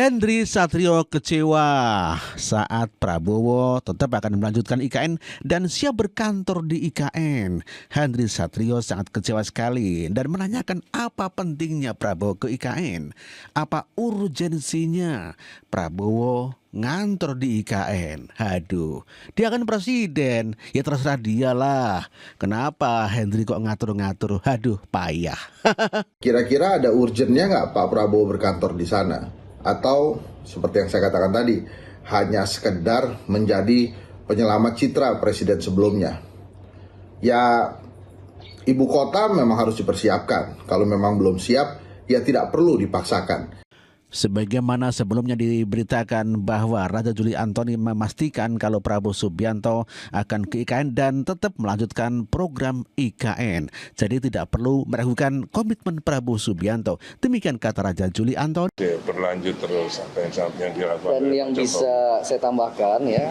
Henry Satrio kecewa saat Prabowo tetap akan melanjutkan IKN dan siap berkantor di IKN. Henry Satrio sangat kecewa sekali dan menanyakan apa pentingnya Prabowo ke IKN. Apa urgensinya Prabowo ngantor di IKN? Aduh, dia kan presiden, ya terserah dia lah. Kenapa Henry kok ngatur-ngatur? Aduh, payah. Kira-kira ada urgennya nggak Pak Prabowo berkantor di sana? Atau seperti yang saya katakan tadi, hanya sekedar menjadi penyelamat citra presiden sebelumnya? Ya, ibu kota memang harus dipersiapkan. Kalau memang belum siap, ya tidak perlu dipaksakan. Sebagaimana sebelumnya diberitakan bahwa Raja Juli Antoni memastikan kalau Prabowo Subianto akan ke IKN dan tetap melanjutkan program IKN. Jadi tidak perlu meragukan komitmen Prabowo Subianto. Demikian kata Raja Juli Antoni. Berlanjut terus apa yang dilakukan. Dan yang bisa saya tambahkan ya,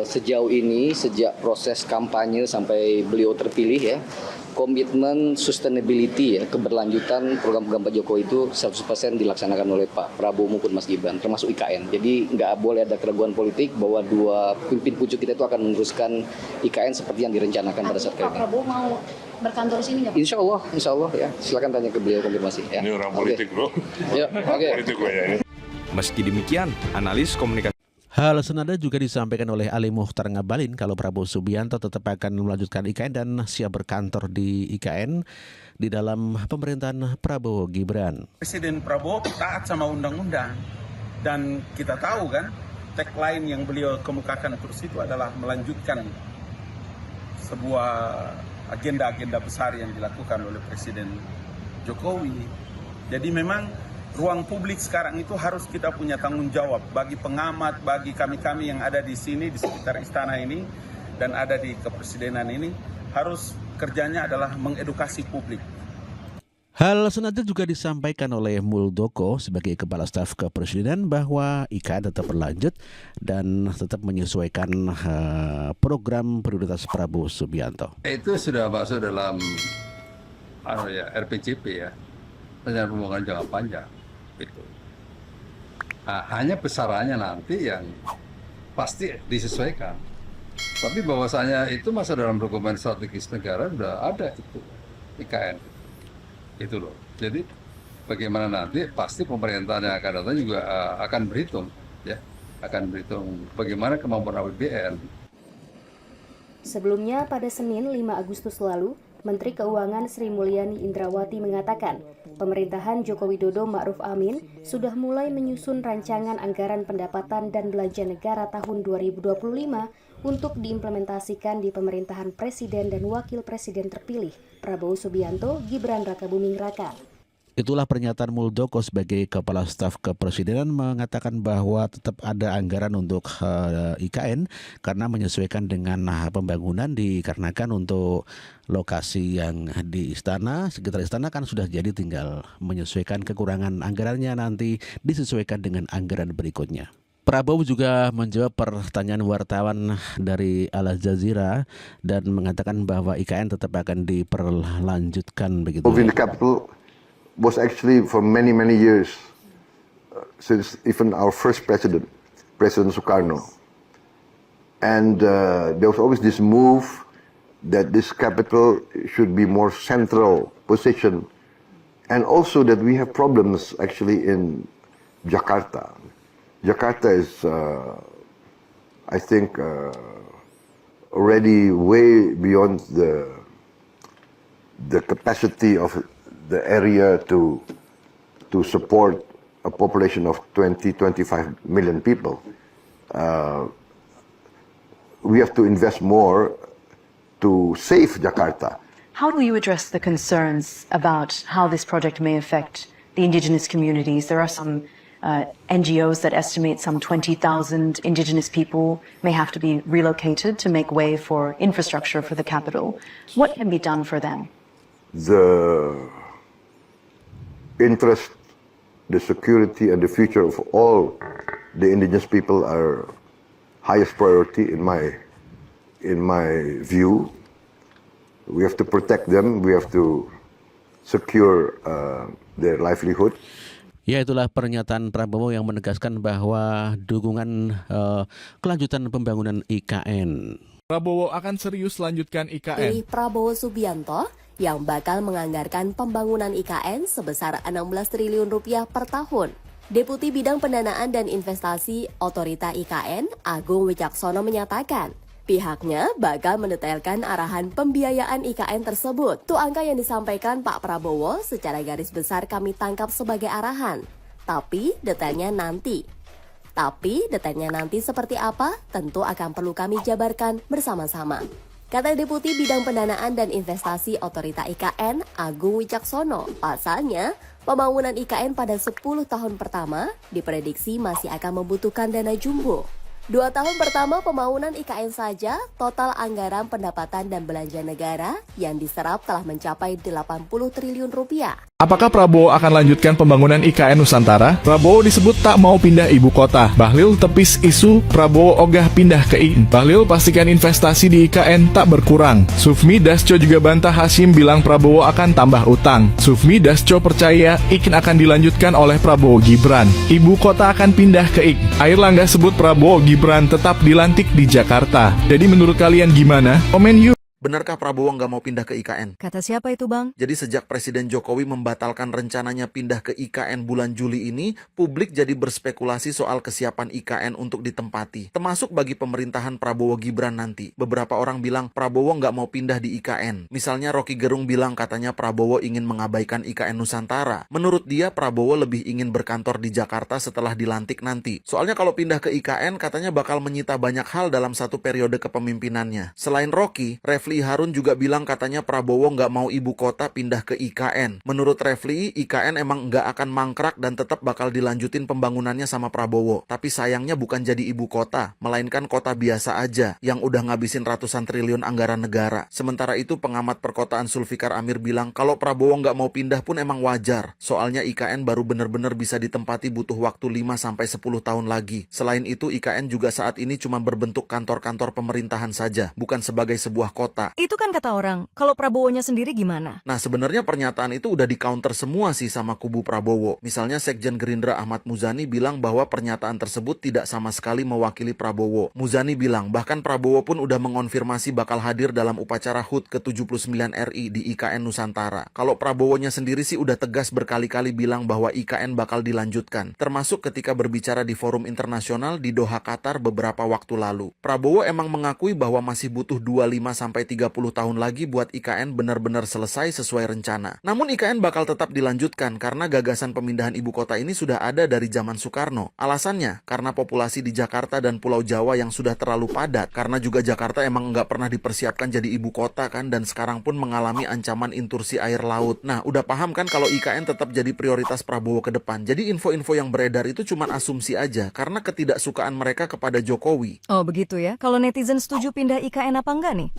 sejauh ini sejak proses kampanye sampai beliau terpilih ya, komitmen sustainability ya, keberlanjutan program-program Pak Jokowi itu 100% dilaksanakan oleh Pak Prabowo maupun Mas Gibran, termasuk IKN. Jadi nggak boleh ada keraguan politik bahwa dua pimpin pucuk kita itu akan meneruskan IKN seperti yang direncanakan pada saat Pak Prabowo mau berkantor sini nggak Pak? Insya Allah ya. Silakan tanya ke beliau konfirmasi ya. Ini orang politik bro. Ya, oke. Politik banyak ini. Meski demikian, analis komunikasi Hal senada juga disampaikan oleh Ali Mukhtar Ngabalin kalau Prabowo Subianto tetap akan melanjutkan IKN dan siap berkantor di IKN di dalam pemerintahan Prabowo Gibran. Presiden Prabowo taat sama undang-undang dan kita tahu kan tagline yang beliau kemukakan terus itu adalah melanjutkan sebuah agenda-agenda besar yang dilakukan oleh Presiden Jokowi. Jadi memang ruang publik sekarang itu harus kita punya tanggung jawab bagi pengamat, bagi kami-kami yang ada di sini, di sekitar istana ini, dan ada di kepresidenan ini, harus kerjanya adalah mengedukasi publik. Hal senada juga disampaikan oleh Muldoko sebagai Kepala Staf Kepresidenan bahwa IKN tetap berlanjut dan tetap menyesuaikan program prioritas Prabowo Subianto. Itu sudah masuk dalam RPJP ya, rencana pembangunan jangka panjang. Itu. Nah, hanya besarannya nanti yang pasti disesuaikan. Tapi bahwasanya itu masuk dalam dokumen strategis negara sudah ada itu IKN. Itu loh. Jadi bagaimana nanti pasti pemerintahan yang akan datang juga akan berhitung ya, akan berhitung bagaimana kemampuan APBN. Sebelumnya pada Senin 5 Agustus lalu, Menteri Keuangan Sri Mulyani Indrawati mengatakan, pemerintahan Joko Widodo Ma'ruf Amin sudah mulai menyusun rancangan anggaran pendapatan dan belanja negara tahun 2025 untuk diimplementasikan di pemerintahan Presiden dan Wakil Presiden terpilih Prabowo Subianto, Gibran Rakabuming Raka. Itulah pernyataan Muldoko sebagai Kepala Staf Kepresidenan mengatakan bahwa tetap ada anggaran untuk IKN karena menyesuaikan dengan pembangunan dikarenakan untuk lokasi yang di istana, sekitar istana kan sudah jadi, tinggal menyesuaikan kekurangan anggarannya nanti disesuaikan dengan anggaran berikutnya. Prabowo juga menjawab pertanyaan wartawan dari Al Jazeera dan mengatakan bahwa IKN tetap akan diperlanjutkan begitu. Was actually for many years since even our first president, President Sukarno, and there was always this move that this capital should be more central position, and also that we have problems actually in Jakarta. Jakarta is, I think, already way beyond the capacity of the area to support a population of 25 million people. We have to invest more to save Jakarta. How do you address the concerns about how this project may affect the indigenous communities? There are some NGOs that estimate some 20,000 indigenous people may have to be relocated to make way for infrastructure for the capital. What can be done for them? The interest, the security, and the future of all the indigenous people are highest priority in my view. We have to protect them. We have to secure their livelihood. Ya, itulah pernyataan Prabowo yang menegaskan bahwa dukungan kelanjutan pembangunan IKN. Prabowo akan serius lanjutkan IKN. Pilih Prabowo Subianto yang bakal menganggarkan pembangunan IKN sebesar 16 triliun rupiah per tahun. Deputi Bidang Pendanaan dan Investasi Otorita IKN, Agung Wicaksono menyatakan, pihaknya bakal mendetailkan arahan pembiayaan IKN tersebut. Itu angka yang disampaikan Pak Prabowo secara garis besar kami tangkap sebagai arahan. Tapi detailnya nanti seperti apa tentu akan perlu kami jabarkan bersama-sama. Kata Deputi Bidang Pendanaan dan Investasi Otorita IKN, Agung Wicaksono, pasalnya pembangunan IKN pada 10 tahun pertama diprediksi masih akan membutuhkan dana jumbo. 2 tahun pertama pembangunan IKN saja, total anggaran pendapatan dan belanja negara yang diserap telah mencapai 80 triliun rupiah. Apakah Prabowo akan lanjutkan pembangunan IKN Nusantara? Prabowo disebut tak mau pindah ibu kota. Bahlil tepis isu Prabowo ogah pindah ke IKN. Bahlil pastikan investasi di IKN tak berkurang. Sufmi Dasko juga bantah Hasyim bilang Prabowo akan tambah utang. Sufmi Dasko percaya IKN akan dilanjutkan oleh Prabowo Gibran. Ibu kota akan pindah ke IKN. Airlangga sebut Prabowo Gibran tetap dilantik di Jakarta. Jadi menurut kalian gimana? Komen yuk. Benarkah Prabowo nggak mau pindah ke IKN? Kata siapa itu, Bang? Jadi sejak Presiden Jokowi membatalkan rencananya pindah ke IKN bulan Juli ini, publik jadi berspekulasi soal kesiapan IKN untuk ditempati. Termasuk bagi pemerintahan Prabowo Gibran nanti. Beberapa orang bilang Prabowo nggak mau pindah di IKN. Misalnya Rocky Gerung bilang katanya Prabowo ingin mengabaikan IKN Nusantara. Menurut dia Prabowo lebih ingin berkantor di Jakarta setelah dilantik nanti. Soalnya kalau pindah ke IKN katanya bakal menyita banyak hal dalam satu periode kepemimpinannya. Selain Rocky, Refli Harun juga bilang katanya Prabowo nggak mau ibu kota pindah ke IKN. Menurut Refli, IKN emang nggak akan mangkrak dan tetap bakal dilanjutin pembangunannya sama Prabowo. Tapi sayangnya bukan jadi ibu kota, melainkan kota biasa aja yang udah ngabisin ratusan triliun anggaran negara. Sementara itu pengamat perkotaan Zulfikar Amir bilang kalau Prabowo nggak mau pindah pun emang wajar. Soalnya IKN baru bener-bener bisa ditempati butuh waktu 5-10 tahun lagi. Selain itu IKN juga saat ini cuma berbentuk kantor-kantor pemerintahan saja, bukan sebagai sebuah kota. Itu kan kata orang, kalau Prabowo-nya sendiri gimana? Nah sebenarnya pernyataan itu udah di-counter semua sih sama kubu Prabowo. Misalnya Sekjen Gerindra Ahmad Muzani bilang bahwa pernyataan tersebut tidak sama sekali mewakili Prabowo. Muzani bilang bahkan Prabowo pun udah mengonfirmasi bakal hadir dalam upacara HUT ke-79 RI di IKN Nusantara. Kalau Prabowo-nya sendiri sih udah tegas berkali-kali bilang bahwa IKN bakal dilanjutkan. Termasuk ketika berbicara di forum internasional di Doha, Qatar beberapa waktu lalu. Prabowo emang mengakui bahwa masih butuh 25-30 tahun lagi buat IKN benar-benar selesai sesuai rencana. Namun IKN bakal tetap dilanjutkan karena gagasan pemindahan ibu kota ini sudah ada dari zaman Soekarno. Alasannya karena populasi di Jakarta dan Pulau Jawa yang sudah terlalu padat. Karena juga Jakarta emang nggak pernah dipersiapkan jadi ibu kota kan, dan sekarang pun mengalami ancaman intrusi air laut. Nah udah paham kan kalau IKN tetap jadi prioritas Prabowo ke depan. Jadi info-info yang beredar itu cuma asumsi aja karena ketidaksukaan mereka kepada Jokowi. Oh begitu ya, kalau netizen setuju pindah IKN apa enggak nih?